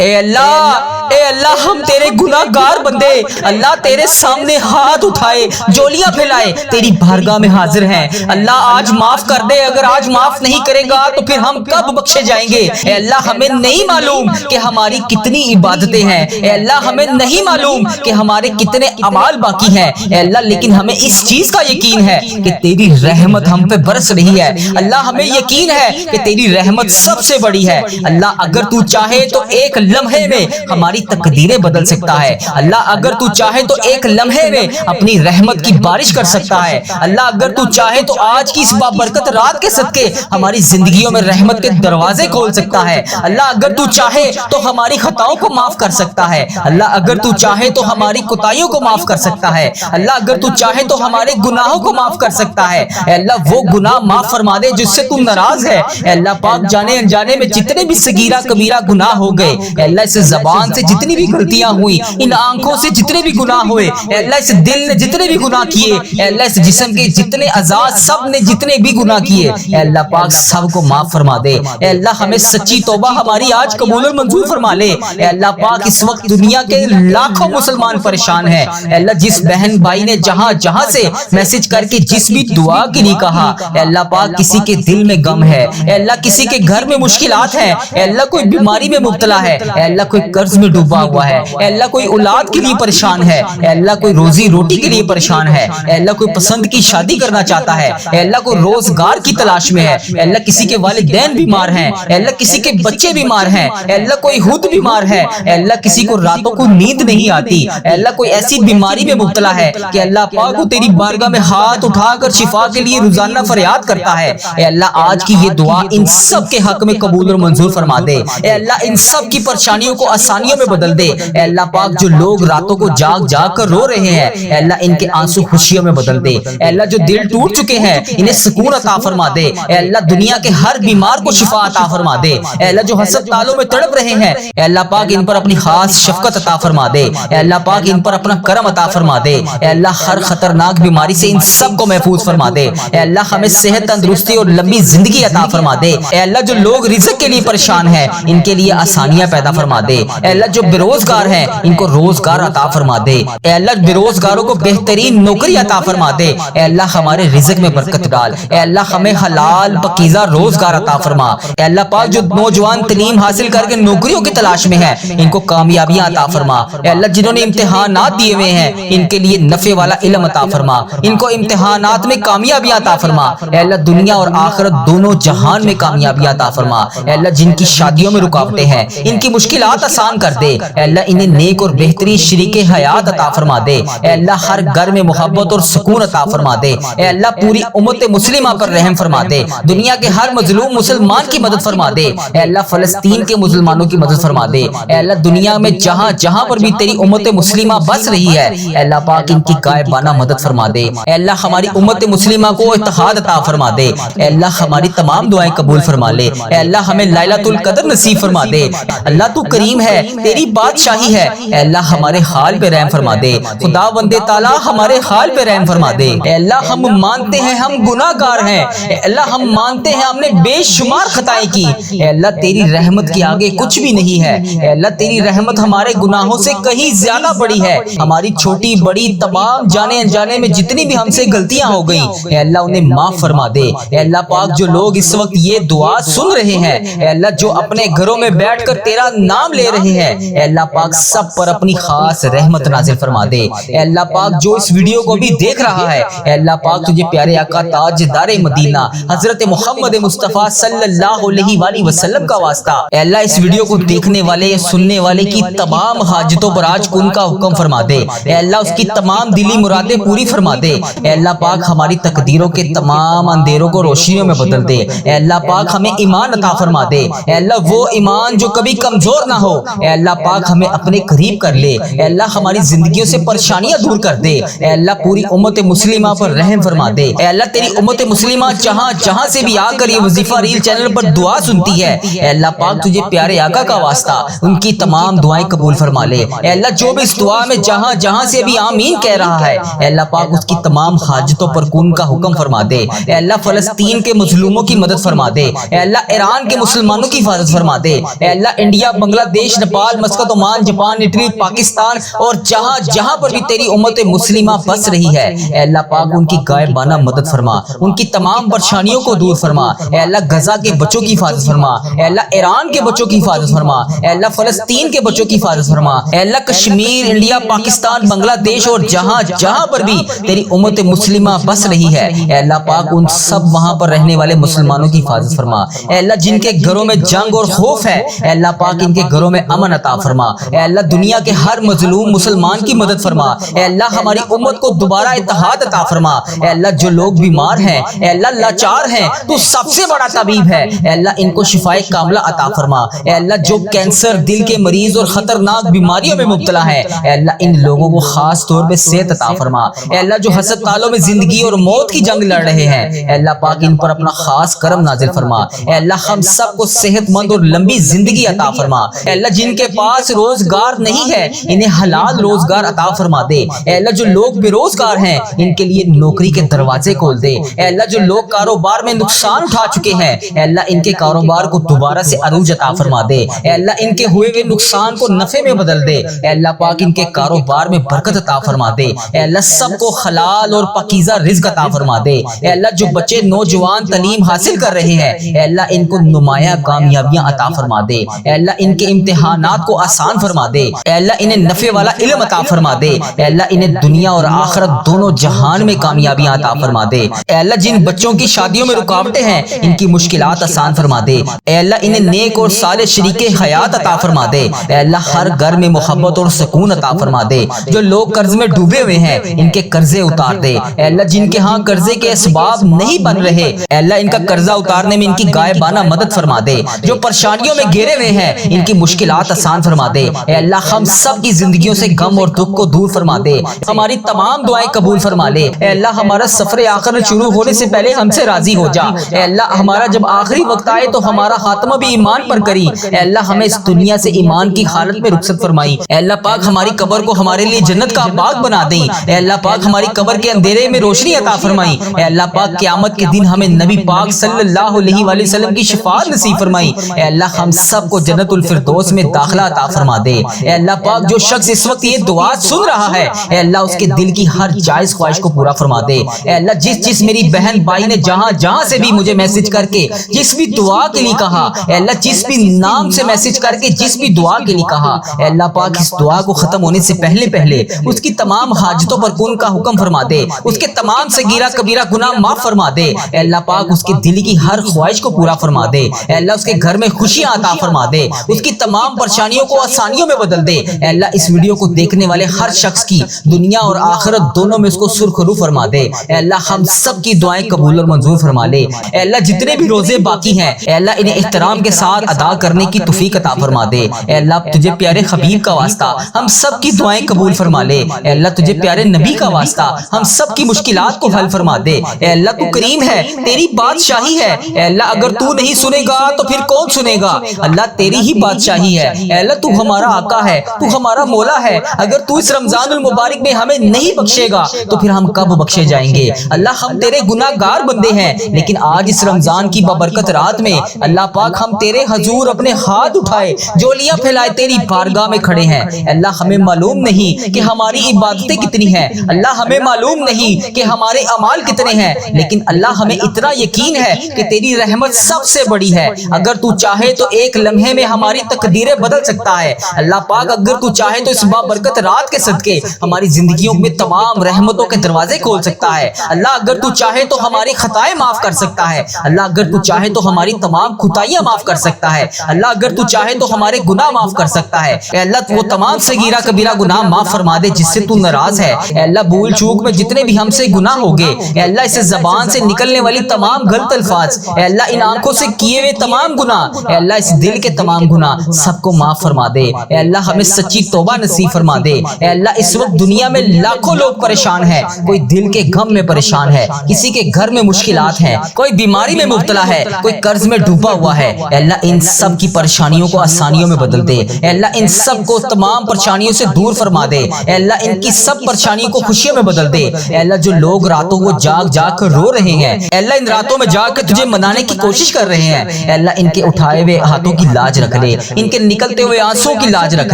اے اللہ ہم تیرے گناہ گار بندے اللہ تیرے سامنے ہاتھ اٹھائے جولیاں پھیلائے تیری بارگاہ میں حاضر ہیں اللہ آج معاف کر دے، اگر آج معاف نہیں کرے گا تو پھر ہم کب بخشے جائیں گے؟ اے اللہ ہمیں نہیں معلوم کہ ہماری کتنی عبادتیں ہیں، اے اللہ ہمیں نہیں معلوم کہ ہمارے کتنے اعمال باقی ہیں اے اللہ، لیکن ہمیں اس چیز کا یقین ہے کہ تیری رحمت ہم پہ برس رہی ہے اللہ، ہمیں یقین ہے کہ تیری رحمت سب سے بڑی ہے اللہ، اگر تو چاہے تو ایک لمحے میں ہماری تقدیریں بدل سکتا ہے اللہ، اگر تو چاہے تو ایک لمحے میں اپنی رحمت کی بارش کر سکتا ہے اللہ، اگر تو چاہے تو آج کی اس بابرکت رات کے صدقے ہماری زندگیوں میں رحمت کے دروازے کھول سکتا ہے اللہ، اگر تو چاہے تو ہماری خطاؤں کو معاف کر سکتا ہے اللہ، اگر تو چاہے تو ہماری کوتاہیوں کو معاف کر سکتا ہے اللہ، اگر تو چاہے تو ہمارے گناہوں کو معاف کر سکتا ہے اے اللہ، وہ گناہ معاف فرما دے جس سے تو ناراض ہے اے اللہ پاک، جانے انجانے میں جتنے بھی صغیرہ کبیرہ گناہ ہو گئے اے اللہ، اس زبان سے جتنی بھی غلطیاں ہوئی، ان آنکھوں سے جتنے بھی گناہ ہوئے اے اللہ، اس دل نے جتنے بھی گناہ کیے اے اللہ، اس جسم کے جتنے اعضاء سب نے جتنے بھی گناہ کیے اے اللہ پاک سب کو معاف فرما دے اے اللہ، ہمیں سچی توبہ ہماری آج قبول اور منظور فرما لے اے اللہ پاک، اس وقت دنیا کے لاکھوں مسلمان پریشان ہیں اے اللہ، جس بہن بھائی نے جہاں جہاں سے میسج کر کے جس بھی دعا کے لیے کہا اے اللہ پاک، کسی کے دل میں غم ہے اے اللہ، کسی کے گھر میں مشکلات ہیں اے اللہ، کوئی بیماری میں مبتلا ہے اے اللہ، کوئی قرض میں ڈوبا ہوا ہے اے اللہ، کوئی اولاد کے لیے پریشان ہے اے اللہ، کوئی روزی روٹی کے لیے پریشان ہے اے اللہ، کوئی پسند کی شادی کرنا چاہتا ہے اے اللہ، کوئی روزگار کی تلاش میں ہے اے اللہ، کسی کے والدین بیمار ہیں اے اللہ، کسی کے بچے بیمار ہیں اے اللہ، کوئی خود بیمار ہے اے اللہ، کسی کو راتوں کو نیند نہیں آتی اے اللہ، کوئی ایسی بیماری میں مبتلا ہے کہ اللہ پاک وہ تیری بارگاہ میں ہاتھ اٹھا کر شفا کے لیے روزانہ فریاد کرتا ہے اے اللہ، آج کی یہ دعا ان سب کے حق میں قبول اور منظور فرما دے اے اللہ، ان سب کی پریشانیوں کو آسانیوں میں بدل دے اے اللہ پاک، جو لوگ راتوں کو جاگ جاگ کر رو رہے ہیں اے اللہ، ان کے آنسو خوشیوں میں بدل دے اے اللہ، جو دل ٹوٹ چکے ہیں انہیں سکون عطا فرما دے اے اللہ، دنیا کے ہر بیمار کو شفا عطا فرما دے اے اللہ، جو حسد تالوں میں تڑپ رہے ہیں اے اللہ پاک، ان پر اپنی خاص شفقت عطا فرما دے اے اللہ پاک، ان پر اپنا کرم عطا فرما دے اے اللہ، ہر خطرناک بیماری سے ان سب کو محفوظ فرما دے اے اللہ، ہمیں صحت تندرستی اور لمبی زندگی عطا فرما دے اے اللہ، جو لوگ رزق کے لیے پریشان ہیں ان کے لیے آسانیاں پیدا فرما دے اے اللہ، جو بے روزگار ہیں ان کو روزگار عطا فرما دے اے اللہ، بے روزگاروں کو بہترین نوکری عطا فرما دے اے اللہ، ہمارے رزق میں برکت ڈال اے اللہ، ہمیں حلال پاکیزہ روزگار عطا فرما اے اللہ پاک، جو نوجوان تعلیم حاصل کر کے نوکریوں کی تلاش میں ہیں ان کو کامیابیاں عطا فرما اے اللہ، جنہوں نے امتحانات دیے ہوئے ہیں ان کے لیے نفع والا علم عطا فرما، ان کو امتحانات میں کامیابیاں عطا فرما اے اللہ، دنیا اور آخرت دونوں جہان میں کامیابیاں عطا فرما اے اللہ، جن کی شادیوں میں رکاوٹیں ہیں ان کی مشکلات آسان کر دے اے اللہ، انہیں نیک اور بہترین شریک حیات عطا فرما دے اے اللہ، ہر گھر میں محبت اور سکون عطا فرما دے اے اللہ، پوری امت مسلمہ پر رحم فرما دے، دنیا کے ہر مظلوم مسلمان کی مدد فرما دے اے اللہ، فلسطین کے مسلمانوں کی مدد فرما دے اے اللہ، دنیا میں جہاں جہاں پر بھی تیری امت مسلمہ بس رہی ہے اے اللہ پاک، ان کی غائبانہ مدد فرما دے اے اللہ، ہماری امت مسلمہ کو اتحاد عطا فرما دے اے اللہ، ہماری تمام دعائیں قبول فرما لے اے اللہ، ہمیں لیلۃ القدر نصیب فرما دے اللہ، تو کریم ہے، تیری بادشاہی ہے اے اللہ، ہمارے حال پہ رحم فرما دے خدا بندے تعالی، ہمارے حال پہ رحم فرما دے اے اللہ، ہم مانتے ہیں ہم گناہ گار ہیں اے اللہ، ہم مانتے ہیں ہم نے بے شمار خطائیں کی اے اللہ، تیری رحمت کے آگے کچھ بھی نہیں ہے اے اللہ، تیری رحمت ہمارے گناہوں سے کہیں زیادہ بڑی ہے، ہماری چھوٹی بڑی تمام جانے انجانے میں جتنی بھی ہم سے غلطیاں ہو گئیں اے اللہ، انہیں معاف فرما دے اے اللہ پاک، جو لوگ اس وقت یہ دعا سن رہے ہیں اے اللہ، جو اپنے گھروں میں بیٹھ کر تیرا نام لے رہے ہیں اے اللہ پاک، سب پر اپنی خاص رحمت نازل فرما دے اے اللہ پاک، جو اس ویڈیو کو بھی دیکھ رہا ہے اے اللہ پاک، تجھے پیارے آقا تاجدار مدینہ حضرت محمد مصطفیٰ صلی اللہ علیہ وآلہ وسلم کا واسطہ اے اللہ، اس ویڈیو کو دیکھنے والے سننے والے کی تمام حاجتوں پر آج کن کا حکم فرما دے اے اللہ، اس کی تمام دلی مرادیں پوری فرما دے اے اللہ پاک، ہماری تقدیروں کے تمام اندھیروں کو روشنیوں میں بدل دے اے اللہ پاک، ہمیں ایمان عطا فرما دے اے اللہ، وہ ایمان جو کبھی کمزور نہ ہو اے اللہ پاک، ہمیں اپنے قریب کر لے اے اللہ، ہماری زندگیوں سے پریشانیاں دور کر دے اے اللہ، پوری امت مسلمہ پر رحم فرما دے اے اللہ، تیری امت مسلمہ جہاں جہاں سے بھی آ کر یہ وظیفہ ریل چینل پر دعا سنتی ہے اے اللہ پاک، تجھے پیارے آقا کا واسطہ ان کی تمام دعائیں قبول فرما لے اے اللہ، جو بھی اس دعا میں جہاں جہاں سے بھی آمین کہہ رہا ہے اے اللہ پاک، اس کی تمام حاجتوں پر کن کا حکم فرما دے اے اللہ، فلسطین کے مظلوموں کی مدد فرما دے اے اللہ، ایران کے مسلمانوں کی حفاظت فرما دے اے اللہ، انڈیا، بنگلہ دیش، Nepal, Nepal, Muscat, Oman, Japan, Italy, Pakistan اور جہاں جہاں پر بھی تیری امت مسلمہ بس رہی ہے، اے اللہ پاک ان کی غائبانہ مدد فرما، ان کی تمام پریشانیوں کو دور فرما۔ اے اللہ غزہ کے بچوں کی حفاظت فرما، اے اللہ ایران کے بچوں کی حفاظت فرما، اے اللہ فلسطین کے بچوں کی حفاظت فرما، اے اللہ کشمیر، انڈیا، پاکستان، بنگلہ دیش اور جہاں جہاں پر بھی تیری امت مسلمہ بس رہی ہے، اے اللہ پاک ان سب وہاں پر رہنے والے مسلمانوں کی حفاظت فرما۔ اے اللہ جن کے گھروں میں جنگ اور خوف ہے، اے اللہ پاک ان کے گھروں میں امن عطا فرما۔ اے اللہ دنیا کے ہر مظلوم مسلمان کی مدد فرما۔ اے اللہ ہماری امت کو دوبارہ اتحاد عطا فرما۔ اے اللہ جو لوگ بیمار ہیں، اے اللہ لاچار ہیں، تو سب سے بڑا طبیب ہے، اے اللہ ان کو شفائے کاملہ عطا فرما۔ اے اللہ جو کینسر، دل کے مریض اور خطرناک بیماریوں میں مبتلا ہے، اے اللہ ان لوگوں کو خاص طور پہ صحت عطا فرما۔ اے اللہ جو ہسپتالوں میں زندگی اور موت کی جنگ لڑ رہے ہیں، اے اللہ پاک ان پر اپنا خاص کرم نازل فرما۔ اے اللہ ہم سب کو صحت مند اور لمبی زندگی عطا فرما۔ اے اللہ جن کے پاس روزگار نہیں ہے، انہیں حلال روزگار عطا فرما دے۔ اے اللہ جو لوگ بے روزگار ہیں، ان کے لیے نوکری کے دروازے کھول دے۔ اے اللہ جو لوگ کاروبار میں نقصان اٹھا چکے ہیں، اے اللہ ان کے کاروبار کو دوبارہ سے عروج عطا فرما دے۔ اے اللہ ان کے ہوئے ہوئے نقصان کو نفع میں بدل دے۔ اے اللہ پاک ان کے کاروبار میں برکت عطا فرما دے۔ اے اللہ سب کو حلال اور پاکیزہ رزق عطا فرما دے۔ اے اللہ جو بچے نوجوان تعلیم حاصل کر رہے ہیں، اے اللہ ان کو نمایاں کامیابیاں عطا فرما دے۔ اے اللہ ان کے امتحانات کو آسان فرما دے۔ اے اللہ انہیں نفع والا علم عطا فرما دے۔ اے اللہ انہیں دنیا اور آخرت دونوں جہان میں کامیابیاں عطا فرما دے۔ اے اللہ جن بچوں کی شادیوں میں رکاوٹیں ہیں، ان کی مشکلات آسان فرما دے۔ اے اللہ انہیں نیک اور صالح شریک حیات عطا فرما دے۔ اے اللہ ہر گھر میں محبت اور سکون عطا فرما دے۔ جو لوگ قرض میں ڈوبے ہوئے ہیں، ان کے قرضے اتار دے۔ اے اللہ جن کے ہاں قرضے کے اسباب نہیں بن رہے، اے اللہ ان کا قرضہ اتارنے میں ان کی غائبانہ مدد فرما دے۔ جو پریشانیوں میں گھرے ہوئے ہیں، ان کی مشکلات آسان فرما دے۔ اے اللہ ہم سب کی زندگیوں سے غم اور دکھ کو دور فرما دے۔ ہماری تمام دعائیں قبول فرما لے۔ اے اللہ ہمارا سفر آخرت شروع ہونے سے پہلے ہم سے راضی ہو جا۔ اے اللہ ہمارا جب آخری وقت آئے تو ہمارا خاتمہ بھی ایمان پر کری۔ اے اللہ ہمیں اس دنیا سے ایمان کی حالت میں رخصت فرمائی۔ اے اللہ پاک ہماری قبر کو ہمارے لیے جنت کا باغ بنا دیں۔ اے اللہ پاک ہماری قبر کے اندھیرے میں روشنی عطا فرمائی۔ اے اللہ پاک قیامت کے دن ہمیں نبی پاک صلی اللہ علیہ وآلہ وسلم کی شفاعت نصیب فرمائی۔ اے اللہ ہم سب کو جنت الفردوس میں داخلہ عطا فرما دے۔ اے اللہ پاک جو شخص اس وقت یہ دعا سن رہا ہے، اے اللہ اس کے دل کی ہر جائز خواہش کو پورا فرما دے۔ اے اللہ جس میری بہن بھائی نے جہاں جہاں سے بھی مجھے میسج کر کے جس بھی دعا کے لیے کہا، اے اللہ جس بھی نام سے میسج کر کے جس بھی دعا کے لیے کہا، اے اللہ پاک اس دعا کو ختم ہونے سے پہلے اس کی تمام حاجتوں پر کن کا حکم فرما دے۔ اس کے تمام صغیرہ کبیرہ گناہ معاف فرما دے۔ اے اللہ پاک اس کے دل کی ہر خواہش کو پورا فرما دے۔ اے اللہ اس کے گھر میں خوشیاں عطا فرما دے۔ اس کی تمام پریشانیوں کو آسانیوں میں بدل دے۔ اے اللہ اس ویڈیو کو دیکھنے والے ہر شخص کی دنیا اور آخرت دونوں میں اس کو سرخرو فرما دے۔ اے اللہ ہم سب کی دعائیں قبول اور منظور فرما لے۔ اے اللہ جتنے بھی روزے باقی ہیں، اے اللہ انہیں احترام کے ساتھ ادا کرنے کی توفیق عطا فرما دے۔ اے اللہ تجھے پیارے حبیب کا واسطہ ہم سب کی دعائیں قبول فرما لے۔ اے اللہ تجھے پیارے نبی کا واسطہ ہم سب کی مشکلات کو حل فرما دے۔ اے اللہ تو کریم ہے، تیری بادشاہی ہے۔ اے اللہ اگر تو نہیں سنے گا تو پھر کون سنے گا؟ اللہ تیری ہی بادشاہی ہے۔ اے اللہ تو ہمارا آقا ہے، تو ہمارا مولا ہے۔ اگر تو اس رمضان المبارک میں ہمیں نہیں بخشے گا تو پھر ہم کب بخشے جائیں گے؟ اللہ ہم تیرے گناہ گار بندے ہیں، لیکن آج اس رمضان کی بابرکت رات میں اللہ پاک ہم تیرے حضور اپنے ہاتھ اٹھائے جولیاں پھیلائے تیری بارگاہ میں کھڑے ہیں۔ اللہ ہمیں معلوم نہیں کہ ہماری عبادتیں کتنی ہیں، اللہ ہمیں معلوم نہیں کہ ہمارے اعمال کتنے ہیں، لیکن اللہ ہمیں اتنا یقین ہے کہ تیری رحمت سب سے بڑی ہے۔ اگر تو چاہے تو ایک لمحے میں ہماری تقدیریں بدل سکتا ہے۔ اللہ پاک اگر تو چاہے تو اس بابرکت رات کے صدقے ہماری زندگیوں میں تمام رحمتوں کے دروازے کھول سکتا ہے۔ اللہ اگر تو چاہے تو ہماری خطائیں معاف کر سکتا ہے۔ اللہ اگر تو چاہے تو ہماری تمام خطائیاں معاف کر سکتا ہے۔ اللہ اگر تو چاہے تو ہمارے گناہ معاف کر سکتا ہے۔ اے اللہ وہ تمام صغیرہ کبیرہ گناہ معاف فرما دے جس سے تو ناراض ہے۔ اے اللہ بھول چوک میں جتنے بھی ہم سے گناہ ہو گئے، اے اللہ اس زبان سے نکلنے والی تمام غلط الفاظ، اے اللہ ان آنکھوں سے کیے ہوئے تمام گناہ، اے اللہ اس دل کے تمام گناہ سب کو معاف فرما دے۔ اے اللہ ہمیں سچی توبہ نصیب فرما دے۔ اے اللہ اس وقت دنیا میں لاکھوں لوگ پریشان ہیں، کوئی دل کے غم میں پریشان ہے، کسی کے گھر میں مشکلات ہیں، کوئی بیماری میں مبتلا ہے، کوئی قرض میں ڈوبا ہوا ہے۔ اے اللہ ان سب کی پریشانیوں کو آسانیوں میں بدل دے۔ اے اللہ ان سب کو تمام پریشانیوں سے دور فرما دے۔ اے اللہ ان کی سب پریشانیوں کو خوشیوں میں بدل دے۔ اے اللہ جو لوگ راتوں کو جاگ جاگ کر رو رہے ہیں، اے اللہ ان راتوں میں جاگ کر تجھے منانے کی کوشش کر رہے ہیں، اے اللہ ان کے اٹھائے ہوئے ہاتھوں کی لاج رکھ لے، ان کے نکلتے نکلتے ہوئے آنسوں کی لاج رکھ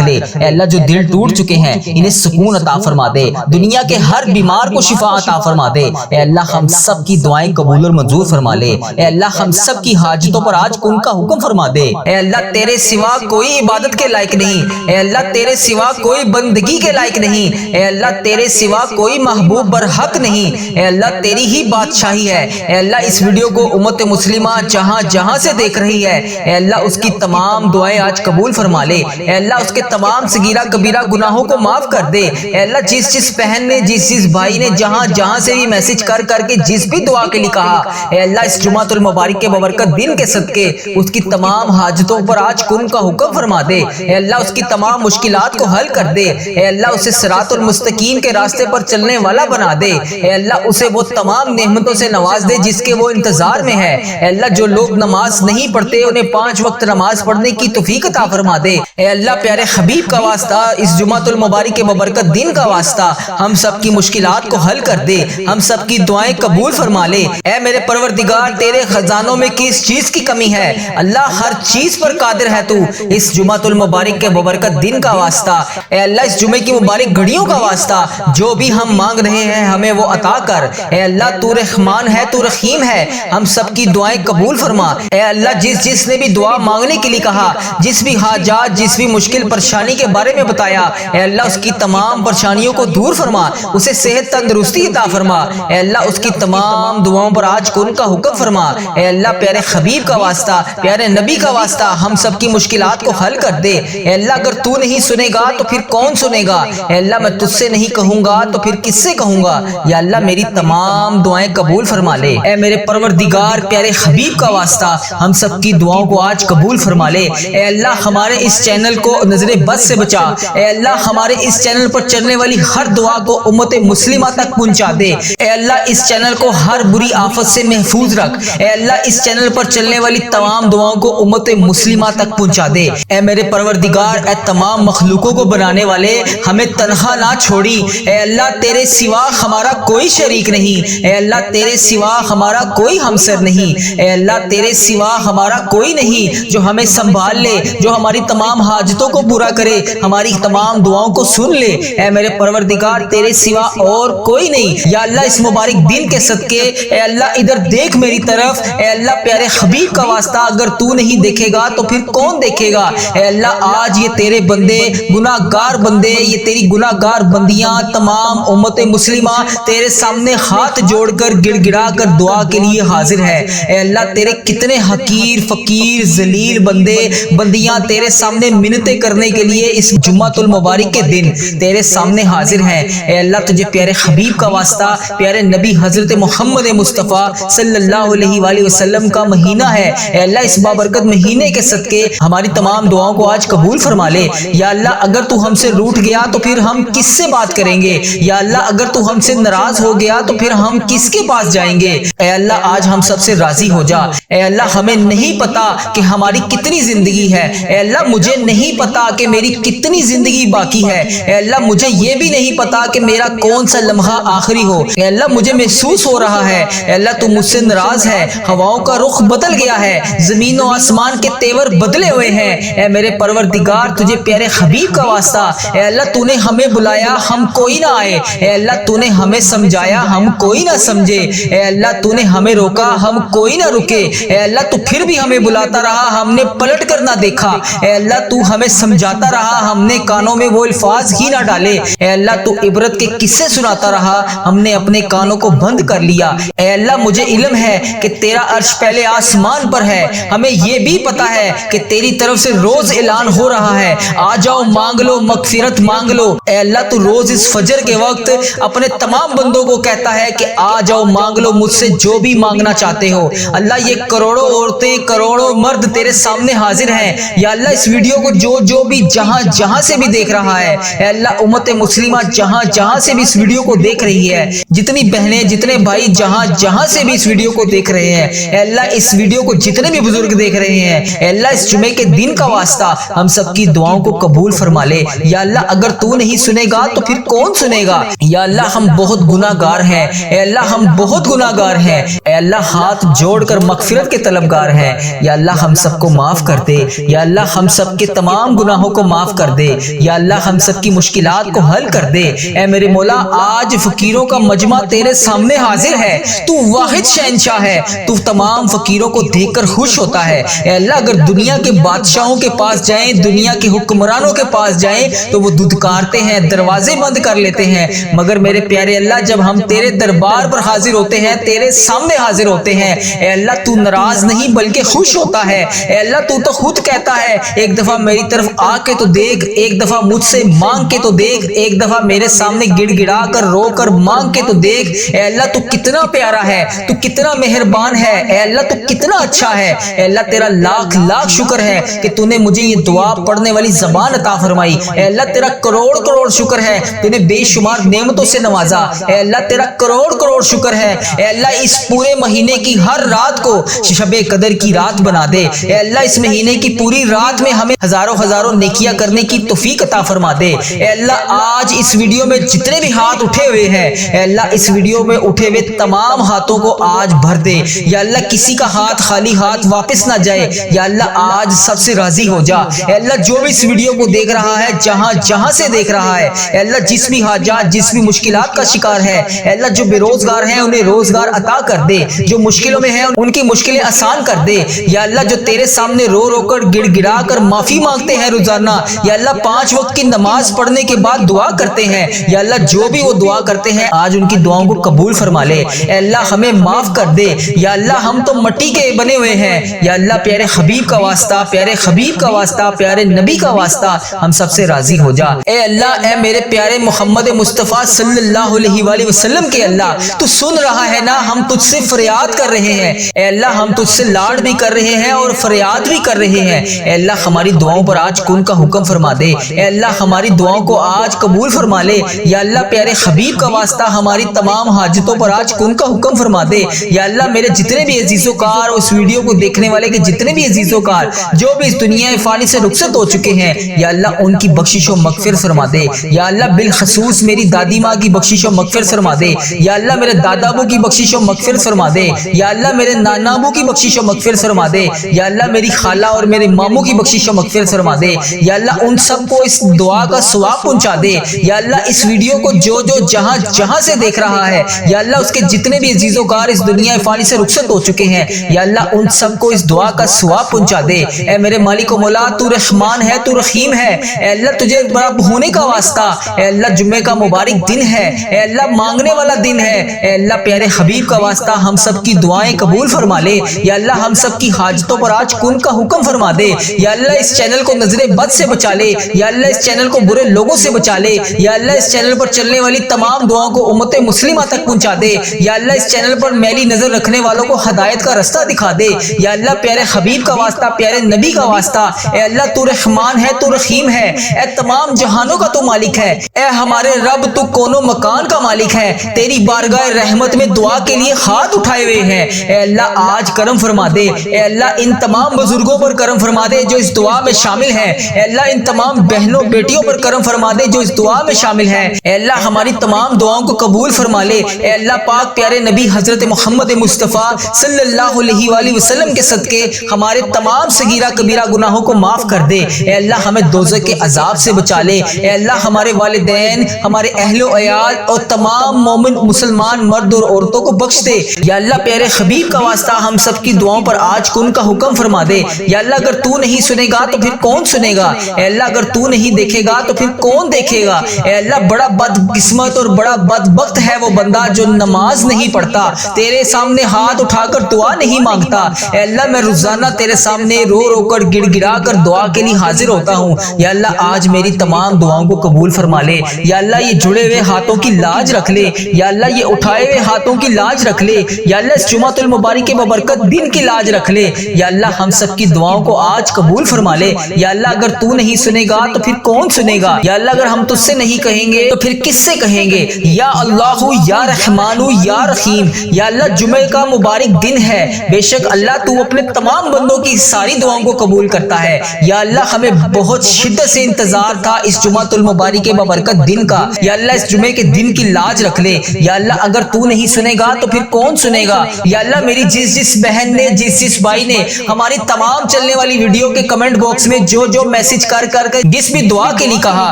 لے۔ اے اللہ جو دل ٹوٹ چکے ہیں انہیں سکون عطا فرما دے، دنیا کے ہر بیمار کو شفا عطا فرما دے۔ اے اللہ ہم سب کی دعائیں قبول اور منظور فرما لے۔ اے اللہ ہم سب کی حاجتوں پر آج کن کا حکم فرما دے۔ اے اللہ تیرے سوا کوئی عبادت کے لائق نہیں، اے اللہ تیرے سوا کوئی بندگی کے لائق نہیں، اے اللہ تیرے سوا کوئی محبوب برحق نہیں، اے اللہ تیری ہی بادشاہی ہے۔ اے اللہ اس ویڈیو کو امت مسلمہ جہاں جہاں سے دیکھ رہی ہے، اے اللہ اس کی تمام دعائیں آج قبول فرما لے۔ اے اللہ اس کے تمام صغیرہ کبیرہ گناہوں کو معاف کر دے۔ اے اللہ جس بہن نے جس بھائی نے جہاں جہاں سے بھی میسج کر کے جس بھی دعا کے لیے کہا، اے اللہ اس جمعۃ المبارک کے ببرکت دن کے صدقے اس کی تمام حاجتوں پر آج کن کا حکم فرما دے۔ اے اللہ اس کی تمام مشکلات کو حل کر دے۔ اے اللہ اسے صراط المستقیم کے راستے پر چلنے والا بنا دے۔ اے اللہ اسے وہ تمام نعمتوں سے نواز دے جس کے وہ انتظار میں ہے۔ اے اللہ جو لوگ نماز نہیں پڑھتے انہیں 5 وقت نماز پڑھنے کی توفیق عطا فرما دے۔ اے اللہ پیارے حبیب کا واسطہ، اس جمعۃ المبارک کے ببرکت دن کا واسطہ ہم سب کی مشکلات کو حل کر دے، ہم سب کی دعائیں قبول فرما لے۔ اے میرے پروردگار تیرے خزانوں میں کس چیز کی کمی ہے؟ اللہ ہر چیز پر قادر ہے تو۔ اس جمعۃ المبارک کے ببرکت دن کا واسطہ، اے اللہ اس جمعے کی مبارک گھڑیوں کا واسطہ جو بھی ہم مانگ رہے ہیں ہمیں وہ عطا کر۔ اے اللہ تو رحمان ہے، تو رحیم ہے، ہم سب کی دعائیں قبول فرما۔ اے اللہ جس نے بھی دعا مانگنے کے لیے کہا، جس بھی حاجات جس بھی مشکل پریشانی کے بارے میں بتایا، اے اللہ اس کی تمام پریشانیوں کو دور فرما، اسے صحت تندرستی عطا فرما۔ اے اللہ اس کی تمام دعاؤں پر آج کن کا حکم فرما۔ اے اللہ پیارے حبیب کا واسطہ، پیارے نبی کا واسطہ ہم سب کی مشکلات کو حل کر دے۔ اے اللہ اگر تو نہیں سنے گا تو پھر کون سنے گا؟ اے اللہ میں تجھ سے نہیں کہوں گا تو پھر کس سے کہوں گا؟ یا اللہ میری تمام دعائیں قبول فرما لے۔ اے میرے پروردگار پیارے حبیب کا واسطہ ہم سب کی دعاؤں کو آج قبول فرما لے۔ اے اللہ ہمارے اس چینل کو نظر بد سے بچا۔ اے اللہ ہمارے اس چینل پر چلنے والی ہر دعا کو امت مسلمہ تک پہنچا دے۔ اے اللہ اس چینل کو ہر بری آفت سے محفوظ رکھ۔ اے اللہ اس چینل پر چلنے والی تمام دعاؤں کو امت مسلمہ تک پہنچا دے۔ اے میرے پروردگار اے تمام مخلوقوں کو بنانے والے ہمیں تنہا نہ چھوڑی۔ اے اللہ تیرے سوا ہمارا کوئی شریک نہیں، اے اللہ تیرے سوا ہمارا کوئی ہمسر نہیں، اے اللہ تیرے سوا ہمارا کوئی نہیں جو ہمیں سنبھال لے، جو ہماری تمام حاجتوں کو پورا کرے، ہماری تمام دعاؤں کو سن لے۔ اے میرے پروردگار تیرے سوا اور کوئی نہیں۔ یا اللہ اس مبارک دن کے صدقے اے اللہ ادھر دیکھ میری طرف، اے اللہ پیارے حبیب کا واسطہ اگر تو نہیں دیکھے گا تو پھر کون دیکھے گا؟ اے اللہ آج یہ تیرے بندے گناہ گار بندے، یہ تیری گناہ گار بندیاں تمام امت مسلمہ تیرے سامنے ہاتھ جوڑ کر گڑ گڑا کر دعا کے لیے حاضر ہے۔ اے اللہ تیرے کتنے حقیر فقیر ذلیل بندے بندیاں تیرے سامنے منتیں کرنے کے لیے اس جمعۃ المبارک کے دن تیرے سامنے حاضر ہیں۔ اے اللہ تجھے پیارے حبیب کا واسطہ، پیارے نبی حضرت محمد مصطفیٰ صلی اللہ علیہ وآلہ وسلم کا مہینہ ہے، اے اللہ اس بابرکت مہینے کے صدقے ہماری تمام دعاؤں کو آج قبول فرما لے۔ یا اللہ اگر تو ہم سے روٹھ گیا تو پھر ہم کس سے بات کریں گے؟ یا اللہ اگر تو ہم سے ناراض ہو گیا تو پھر ہم کس کے پاس جائیں گے؟ اے اللہ آج ہم سب سے راضی ہو جا۔ اے اللہ ہمیں نہیں پتا کہ ہماری کتنی زندگی ہے، اے اللہ مجھے نہیں پتا کہ میری کتنی زندگی باقی ہے، اے اللہ مجھے یہ بھی نہیں پتا کہ میرا کون سا لمحہ آخری ہو۔ اے اللہ مجھے محسوس ہو رہا ہے اے اللہ تو مجھ سے ناراض ہے، ہواؤں کا رخ بدل گیا ہے، زمین و آسمان کے تیور بدلے ہوئے ہیں۔ اے میرے پروردگار تجھے پیارے حبیب کا واسطہ، اے اللہ تو نے ہمیں بلایا ہم کوئی نہ آئے، اے اللہ تو نے ہمیں سمجھایا ہم کوئی نہ سمجھے، اے اللہ تو نے ہمیں روکا ہم کوئی نہ رکے، اے اللہ تو پھر بھی ہمیں بلاتا رہا ہم نے پلٹ کر نہ دیکھا، اے اللہ تو ہمیں سمجھاتا رہا ہم نے کانوں میں وہ الفاظ ہی نہ ڈالے، اے اللہ تو عبرت کے قصے سناتا رہا ہم نے اپنے کانوں کو بند کر لیا۔ اے اللہ مجھے علم ہے کہ تیرا عرش پہلے آسمان پر ہے، ہمیں یہ بھی پتا ہے کہ تیری طرف سے روز اعلان ہو رہا ہے آ جاؤ مانگ لو مغفرت مانگ لو۔ اے اللہ تو روز اس فجر کے وقت اپنے تمام بندوں کو کہتا ہے کہ آ جاؤ مانگ لو مجھ سے جو بھی مانگنا چاہتے ہو۔ اللہ یہ کروڑوں عورتیں کروڑوں مرد تیرے سامنے حاضر ہیں، یا اللہ اس ویڈیو کو جو بھی جہاں جہاں سے بھی دیکھ رہا ہے، اے اللہ امت مسلمہ جہاں جہاں سے بھی اس ویڈیو کو دیکھ رہی ہے، جتنی بہنیں جتنے بھائی جہاں جہاں سے بھی اس ویڈیو کو دیکھ رہے ہیں، اے اللہ اس ویڈیو کو جتنے بھی بزرگ دیکھ رہے ہیں، اے اللہ اس جمعے کے دن کا واسطہ ہم سب کی دعاؤں کو قبول فرما لے۔ یا اللہ اگر تو نہیں سنے گا تو پھر کون سنے گا؟ یا اللہ ہم بہت گناہ گار ہیں، اے اللہ ہم بہت گناہ گار ہیں، اے اللہ ہاتھ جوڑ کر مغفرت کے طلبگار ہیں، یا اللہ ہم سب کو معاف کر دے، یا اللہ ہم سب کے تمام گناہوں کو معاف کر دے، یا اللہ ہم سب کی مشکلات کو حل کر دے۔ اے میرے مولا آج فقیروں کا مجمع تیرے سامنے حاضر ہے، تو واحد شہنشاہ ہے، تو تمام فقیروں کو دیکھ کر خوش ہوتا ہے۔ اے اللہ اگر دنیا کے بادشاہوں کے پاس جائیں، دنیا کے حکمرانوں کے پاس جائیں تو وہ دھتکارتے ہیں، دروازے بند کر لیتے ہیں، مگر میرے پیارے اللہ جب ہم تیرے دربار پر حاضر ہوتے ہیں، تیرے سامنے حاضر ہوتے ہیں، اے اللہ تو ناراض نہیں بلکہ خوش ہوتا ہے۔ اے اللہ تو تو خود کہتا ہے ایک دفعہ میری طرف آ کے تو دیکھ، ایک دفعہ مجھ سے مانگ کے تو دیکھ، ایک دفعہ میرے سامنے گڑ گڑا کر رو کر مانگ کے تو دیکھ۔ اے اللہ تو کتنا پیارا ہے، تو کتنا مہربان ہے، اے اللہ تو کتنا اچھا ہے۔ اے اللہ تیرا لاکھ لاکھ شکر ہے کہ تو نے مجھے یہ دعا پڑھنے والی زبان عطا فرمائی۔ اے اللہ تیرا کروڑ کروڑ شکر ہے، تو نے بے شمار نعمتوں سے نوازا۔ اے اللہ تیرا کروڑ کروڑ شکر ہے، اے اللہ اس پورے مہینے کی ہر رات کو شب قدر کی رات بنا دے۔ اے اللہ اس مہینے کی پوری رات میں ہمیں ہزاروں ہزاروں نیکیاں کرنے کی توفیق عطا فرما دے۔ اے اللہ آج اس ویڈیو میں جتنے بھی ہاتھ اٹھے ہوئے ہیں، اے اللہ اس ویڈیو میں اٹھے ہوئے تمام ہاتھوں کو آج بھر دے۔ یا اللہ کسی کا ہاتھ خالی ہاتھ واپس نہ جائے، یا اللہ آج سب سے راضی ہو جا۔ اے اللہ جو بھی اس ویڈیو کو دیکھ رہا ہے، جہاں جہاں سے دیکھ رہا ہے، اے اللہ جس بھی حاجات جس بھی مشکلات کا شکار ہے، اے اللہ جو بے روزگار ہیں انہیں روزگار عطا کر دے، جو مشکلوں میں ہیں ان کی مشکلیں آسان کر دے۔ یا اللہ جو تیرے سامنے رو رو کر گڑ گڑا کر معافی مانگتے ہیں روزانہ، یا اللہ 5 وقت کی نماز پڑھنے کے بعد دعا کرتے ہیں، یا اللہ جو بھی وہ دعا کرتے ہیں آج ان کی دعاؤں کو قبول فرما لے۔ اے اللہ ہمیں معاف کر دے، یا اللہ ہم تو مٹی کے بنے ہوئے ہیں، یا اللہ پیارے حبیب کا واسطہ، پیارے حبیب کا واسطہ، پیارے نبی کا واسطہ ہم سب سے راضی ہو جا۔ اے اللہ اے میرے پیارے محمد مصطفیٰ صلی اللہ علیہ وآلہ وسلم کے اللہ تو سن رہا ہے نا، ہم تجھ سے فریاد کر رہے ہیں، اے اللہ ہم تجھ سے لاڑ بھی کر رہے ہیں اور فریاد بھی کر رہے ہیں۔ اے اللہ ہماری دعاؤں پر آج کن کا حکم فرما دے، اے اللہ ہماری دعاؤں کو آج قبول فرما لے، یا اللہ پیارے حبیب کا واسطہ ہماری تمام حاجتوں پر آج کن کا حکم فرما دے۔ یا اللہ میرے جتنے بھی عزیزوں کار اس ویڈیو کو دیکھنے والے کے جتنے بھی عزیزوں کار جو بھی اس دنیا فانی سے رخصت ہو چکے ہیں، یا اللہ ان کی بخشش و مغفرت فرما دے۔ یا اللہ بالخصوص میری دادی ماں کی بخشش و مغفرت فرما دے، یا اللہ میرے دادا ابو کی بخشش و مغفرت فرما دے، یا اللہ میرے نانا ابو کی بخشش و مغفرت فرما دے، یا اللہ میری خالہ اور میرے ماموں کی بخشش و مغفرت فرما دے۔ یا اللہ ان سب کو اس دعا کا ثواب پہنچا دے۔ یا اللہ اس ویڈیو کو جو جہاں جہاں سے دیکھ رہا ہے، یا اللہ اس کے جتنے بھی عزیزوں کار اس دنیا فانی سے رخصت ہو چکے ہیں، یا اللہ ان سب کو اس دعا کا ثواب پہنچا دے۔ اے میرے مالک و مولا تو رحمان ہے، تو رحیم ہے، اے اللہ تجھے بڑا ہونے کا واسطہ، اے اللہ جمعے کا مبارک دن ہے، اے اللہ مانگنے والا دن ہے، اے اللہ پیارے حبیب کا واسطہ ہم سب کی دعائیں قبول فرما لے۔ یا اللہ ہم سب کی حاجتوں پر آج کن کا حکم فرما دے۔ یا اللہ اس چینل کو نظر بد سے بچا لے، یا اللہ اس چینل کو برے لوگوں سے بچا لے، یا اللہ اس چینل پر چلنے والی تمام دعاؤں کو امت مسلمہ تک پہنچا دے۔ یا اللہ اس چینل پر میلی نظر رکھنے والوں کو ہدایت کا رستہ دکھا دے۔ یا اللہ پیارے حبیب کا واسطہ، پیارے نبی کا واسطہ، اے اللہ تو رحمان ہے، تو رحیم ہے، اے تمام جہانوں کا تو مالک ہے، اے ہمارے رب تو کونوں مکان کا مالک ہے، تیری بارگاہ رحمت میں دعا کے لیے ہاتھ اٹھائے ہوئے ہیں۔ اے اللہ آج کرم فرما دے، اے اللہ ان تمام بزرگوں پر کرم فرما دے جو اس دعا میں شامل ہیں، اے اللہ ان تمام بہنوں بیٹیوں پر کرم فرما دے جو اس دعا میں شامل ہیں، اے اللہ ہماری تمام دعاؤں کو قبول فرما لے۔ اے اللہ پاک پیارے نبی حضرت محمد مصطفیٰ صلی اللہ علیہ وآلہ وسلم کے صدقے ہمارے تمام صغیرہ کبیرہ گناہوں کو معاف کر دے۔ اے اللہ ہمیں دوزخ کے عذاب سے بچا لے۔ اے اللہ ہمارے والدین، ہمارے اہل و عیال اور تمام مومن مسلمان مرد اور عورتوں کو بخش دے۔ یا اللہ پیارے حبیب کا واسطہ ہم سب کی دعاؤں پر آج کن کا حکم فرما دے۔ یا اللہ اگر تو نہیں سنے گا تو پھر کون سنے گا؟ اے اللہ اگر تو نہیں دیکھے گا تو پھر کون دیکھے گا؟ اے اللہ بڑا بدقسمت اور بڑا بدبخت ہے وہ بندہ جو نماز نہیں پڑھتا، تیرے سامنے ہاتھ اٹھا کر دعا نہیں مانگتا۔ اے اللہ میں روزانہ تیرے سامنے رو رو کر گڑ گڑا کر دعا کے لیے حاضر ہوتا ہوں۔ یا اللہ آج میری تمام دعاؤں کو قبول فرما لے۔ یا اللہ یہ جڑے ہوئے ہاتھوں کی لاج رکھ لے، یا اللہ یہ اٹھائے ہوئے ہاتھوں کی لاج رکھ لے، یا اللہ اس جمعۃ المبارک کے ببرکت دن کی لاج رکھ لے۔ یا اللہ ہم سب کی دعاؤں کو آج قبول فرما لے۔ یا اللہ اگر تو نہیں سنے گا تو پھر کون سنے گا؟ یا اللہ اگر ہم تجھ سے نہیں کہیں گے تو پھر کس سے کہیں گے؟ یا اللہ یا رحمان یا رحیم، یا اللہ جمعے کا مبارک دن ہے، بے شک اللہ تو اپنے تمام بندوں کی ساری دعاؤں کو قبول کرتا ہے۔ یا اللہ ہمیں بہت شدت سے انتظار تھا اس جمعۃ المبارک کے ببرکت دن کا، یا اللہ اس جمعے کے دن کی لاج رکھ لے۔ یا اللہ اگر تو نہیں سنے گا تو پھر کون سنے گا؟ یا اللہ میری جس بہن نے جس بھائی نے ہماری تمام چلنے والی ویڈیو کے کمنٹ کمنٹ باکس میں جو جو میسج کر جس بھی دعا کے لیے کہا،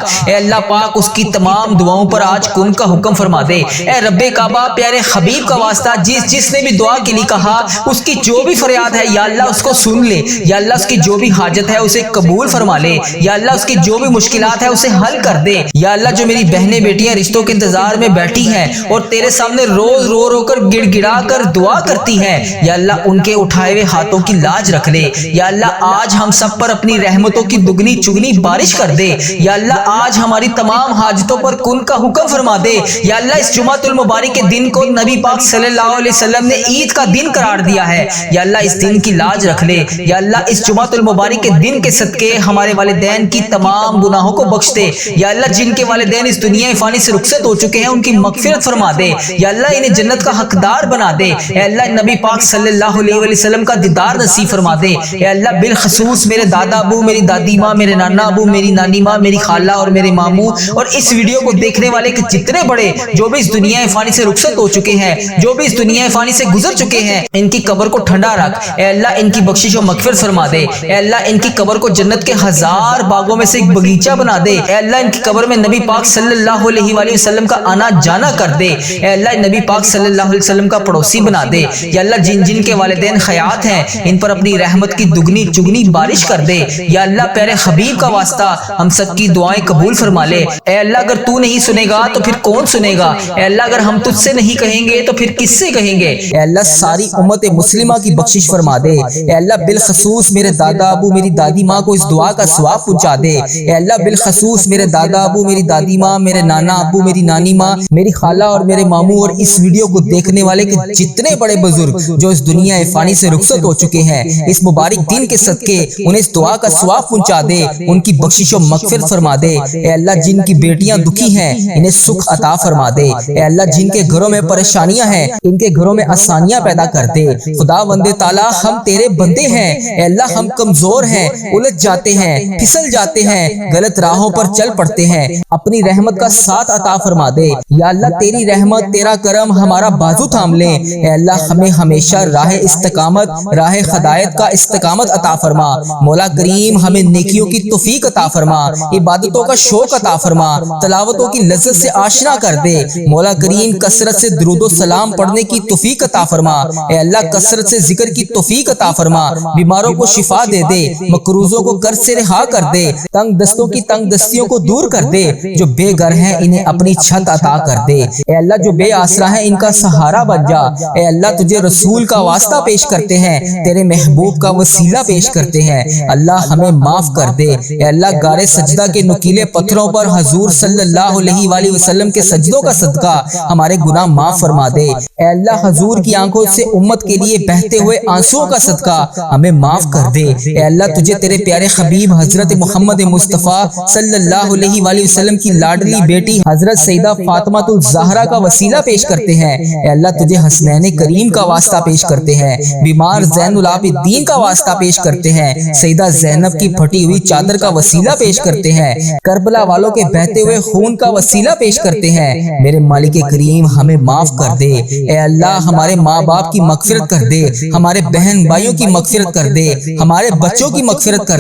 اے اللہ پاک اس کی تمام دعاؤں پر آج کن کا حکم فرما دے۔ اے رب کعبہ پیارے حبیب کا واسطہ جس نے بھی دعا کے لیے کہا، اس کی جو بھی فریاد ہے یا اللہ اس کو سن لے، یا اللہ اس کی جو بھی حاجت ہے اسے قبول فرما لے، یا اللہ اس کی جو بھی مشکلات ہے اسے حل کر دے۔ یا اللہ جو میری بہنیں بیٹیاں رشتوں کے انتظار میں بیٹھی ہیں اور تیرے سامنے روز رو کر گڑ گڑا کر دعا کرتی ہیں، یا اللہ ان کے اٹھائے ہوئے ہاتھوں کی لاج رکھ لے۔ یا اللہ آج ہم سب پر اپنی رحمتوں کی دگنی چگنی بارش کر دے۔ یا اللہ آج ہماری تمام حاجتوں پر کن کا حکم فرما دے۔ یا اللہ اس جمعۃ المبارک کے دن کو نبی پاک صلی اللہ علیہ وسلم نے عید کا دن قرار دیا ہے، یا اللہ اس دن کی لاج رکھ لے۔ یا اللہ اس جمعۃ المبارک کے دن کے صدقے ہمارے والدین کی تمام گناہوں کو بخش دے۔ یا اللہ جن کے والدین اس دنیا فانی سے رخصت ہو چکے ہیں ان کی مغفرت فرما دے۔ یا اللہ انہیں جنت کا حقدار بنا دے۔ اے اللہ نبی پاک صلی اللہ علیہ وسلم کا دیدار نصیب فرما دے۔ اے اللہ بالخصوص میرے دادا ابو، میری دادی ماں، میرے نانا ابو، میری نانی ماں، میری خالہ اور میرے ماموں اور اس ویڈیو کو دیکھنے والے کے جتنے بڑے جو بھی اس دنیا فانی سے رخصت ہو چکے ہیں، جو بھی اس دنیا فانی سے گزر چکے ہیں، ان کی قبر کو ٹھنڈا رکھ۔ اے اللہ ان کی بخشش و مغفرت فرما دے۔ اے اللہ ان کی قبر کو جنت کے 1000 باغوں میں سے ایک باغیچہ بنا دے۔ اے اللہ ان کی قبر میں نبی پاک صلی اللہ علیہ وآلہ وسلم کا آنا جانا کر دے۔ اے اللہ نبی پاک صلی اللہ علیہ وسلم کا پڑوسی بنا دے۔ یا اللہ جن جن کے والدین حیات ہیں ان پر اپنی رحمت کی دگنی چگنی بارش کر دے۔ یا اللہ پیارے حبیب کا واسطہ ہم سب کی دعائیں قبول فرما لے۔ اے اللہ اگر تو نہیں سنے گا تو پھر کون سنے گا؟ اے اللہ اگر ہم تجھ سے نہیں کہیں گے تو پھر کس سے کہیں گے؟ اے اللہ ساری امت مسلمہ کی بخشش فرما دے۔ اے اللہ بالخصوص میرے دادا ابو، میری دادی ماں کو اس دعا کا ثواب پہنچا دے۔ اے اللہ بالخصوص میرے دادا ابو، میری دادی ماں، میرے نانا ابو، میری نانی ماں، میری خالہ اور میرے ماموں اور اس ویڈیو کو دیکھنے والے کے جتنے بڑے بزرگ جو اس دنیا فانی سے رخصت ہو چکے ہیں، اس مبارک دن کے صدقے انہیں اس دعا کا ثواب پہنچا دے، ان کی بخشش و مغفرت فرما دے۔ اے اللہ جن کی بیٹیاں دکھی ہیں انہیں سکھ عطا فرما دے۔ اے اللہ جن کے گھروں میں پریشانیاں ہیں ان کے گھروں میں آسانیاں پیدا کر دے۔ خدا وند تعالیٰ ہم تیرے بندے ہیں، اے اللہ ہم کمزور ہیں، الجھ جاتے ہیں، پھسل جاتے ہیں، غلط راہوں پر چل پڑتے ہیں، اپنی رحمت کا ساتھ عطا فرما دے۔ یا اللہ تیری رحمت تیرا کرم ہمارا بازو تھام لے۔ اے اللہ ہمیں ہمیشہ راہ استقامت، راہ ہدایت کا استقامت عطا فرما۔ مولا کریم ہمیں نیکیوں کی توفیق عطا فرما، عبادتوں کا شوق عطا فرما، تلاوتوں کی لذت سے آشنا کر دے۔ مولا کریم کثرت سے درود و سلام پڑھنے کی توفیق عطا فرما۔ اے اللہ کثرت سے ذکر کی توفیق عطا فرما، بیماروں کو شفا دے دے، مقروضوں کو قرض سے رہا کر دے، تنگ دستوں کی تنگ دستیوں کو دور کر دے، جو بے گھر ہیں انہیں اپنی چھت عطا کر دے۔ اے اللہ جو بے آسرا ہیں ان کا سہارا بن جا۔ اے اللہ تجھے رسول کا واسطہ پیش کرتے ہیں، تیرے محبوب کا وسیلہ پیش کرتے ہیں، اللہ ہمیں معاف کر دے۔ اے اللہ غار سجدہ کے نکیلے پتھروں پر حضور صلی اللہ علیہ وآلہ وسلم کے سجدوں کا صدقہ ہمارے گناہ معاف فرما دے۔ اے اللہ حضور کی آنکھوں سے امت کے لیے بہتے ہوئے آنسوؤں کا صدقہ ہمیں معاف کر دے۔ اے اللہ تجھے تیرے پیارے حبیب حضرت محمد مصطفیٰ صلی اللہ علیہ وآلہ وسلم کی لاڈلی بیٹی حضرت سیدہ فاطمہ الزہرا کا وسیلہ پیش کرتے ہیں۔ اے اللہ تجھے حسنین کریم کا واسطہ پیش کرتے ہیں، بیمار زین العابدین کا واسطہ پیش کرتے ہیں، سیدہ زینب کی پھٹی ہوئی چادر کا وسیلہ پیش کرتے ہیں، کربلا والوں کے بہتے ہوئے خون کا وسیلہ پیش کرتے ہیں۔ میرے مالک کریم ہمیں معاف کر دے۔ اے اللہ ہمارے ماں باپ کی مغفرت کر دے، ہمارے بہن بھائیوں کی مغفرت کر دے، ہمارے بچوں کی مغفرت کر دے۔